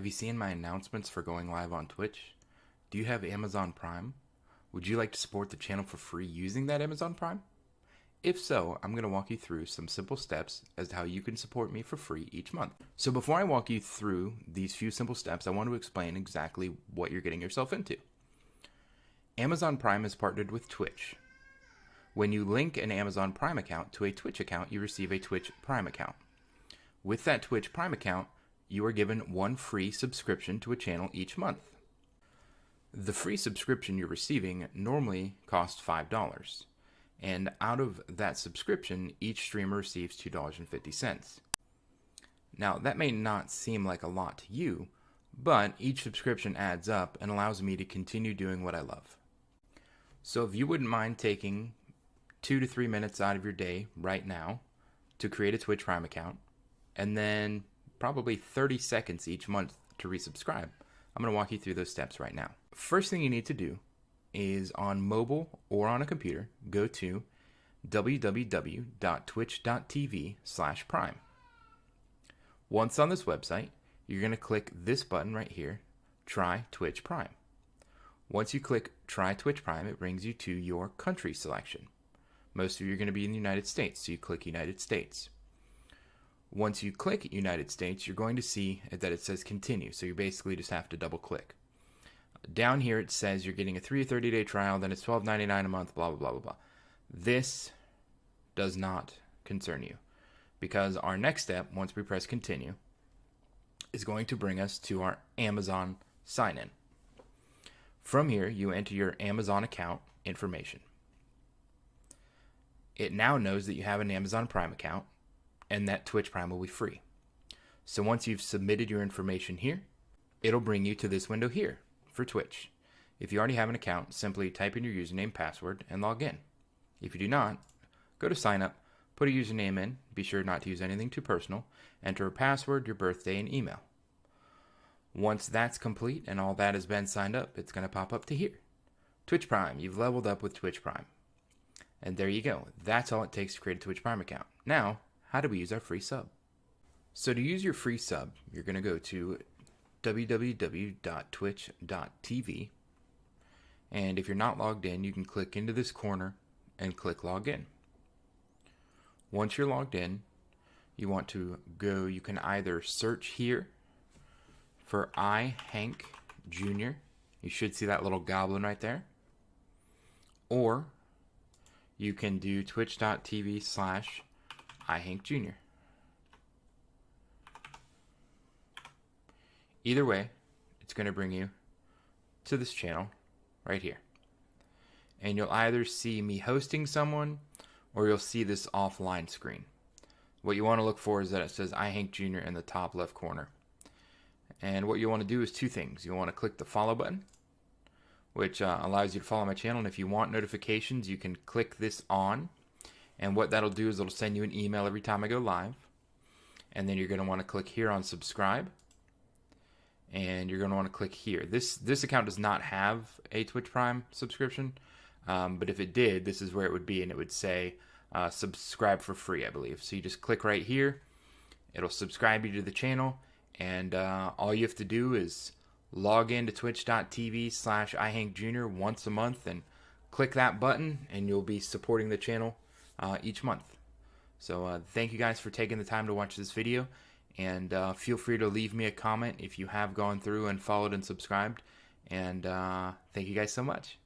Have you seen my announcements for going live on Twitch? Do you have Amazon Prime? Would you like to support the channel for free using that Amazon Prime? If so, I'm going to walk you through some simple steps as to how you can support me for free each month. So before I walk you through these few simple steps, I want to explain exactly what you're getting yourself into. Amazon Prime is partnered with Twitch. When you link an Amazon Prime account to a Twitch account, you receive a Twitch Prime account. With that Twitch Prime account, you are given one free subscription to a channel each month. The free subscription you're receiving normally costs $5, and out of that subscription, each streamer receives $2.50. Now, that may not seem like a lot to you, but each subscription adds up and allows me to continue doing what I love. So if you wouldn't mind taking 2 to 3 minutes out of your day right now to create a Twitch Prime account, and then probably 30 seconds each month to resubscribe, I'm going to walk you through those steps right now. First thing you need to do is on mobile or on a computer, go to www.twitch.tv/prime. Once on this website, you're going to click this button right here, Try Twitch Prime. Once you click Try Twitch Prime, it brings you to your country selection. Most of you are going to be in the United States, so you click United States. Once you click United States, you're going to see that it says continue, so you basically just have to double click. Down here it says you're getting a 3 to 30-day trial, then it's $12.99 a month, blah, blah, blah, blah, blah. This does not concern you, because our next step, once we press continue, is going to bring us to our Amazon sign-in. From here, you enter your Amazon account information. It now knows that you have an Amazon Prime account, and that Twitch Prime will be free. So once you've submitted your information here, it'll bring you to this window here for Twitch. If you already have an account, simply type in your username, password, and log in. If you do not, go to sign up, put a username in, be sure not to use anything too personal, enter a password, your birthday, and email. Once that's complete and all that has been signed up, it's going to pop up to here. Twitch Prime, you've leveled up with Twitch Prime. And there you go. That's all it takes to create a Twitch Prime account. Now, how do we use our free sub? So to use your free sub, you're going to go to www.twitch.tv, and if you're not logged in, you can click into this corner and click log in. Once you're logged in, you want to go, you can either search here for iHank Jr. You should see that little goblin right there. Or you can do twitch.tv/iHankJr. Either way, it's going to bring you to this channel right here. And you'll either see me hosting someone or you'll see this offline screen. What you want to look for is that it says iHank Jr. in the top left corner. And what you want to do is two things. You want to click the follow button, which allows you to follow my channel. And if you want notifications, you can click this on. And what that'll do is it'll send you an email every time I go live. And then you're going to want to click here on subscribe. And you're going to want to click here. This account does not have a Twitch Prime subscription. But if it did, this is where it would be. And it would say subscribe for free, I believe. So you just click right here. It'll subscribe you to the channel. And all you have to do is log in to twitch.tv/iHankJr. once a month and click that button, and you'll be supporting the channel each month. So thank you guys for taking the time to watch this video, and feel free to leave me a comment if you have gone through and followed and subscribed. And thank you guys so much.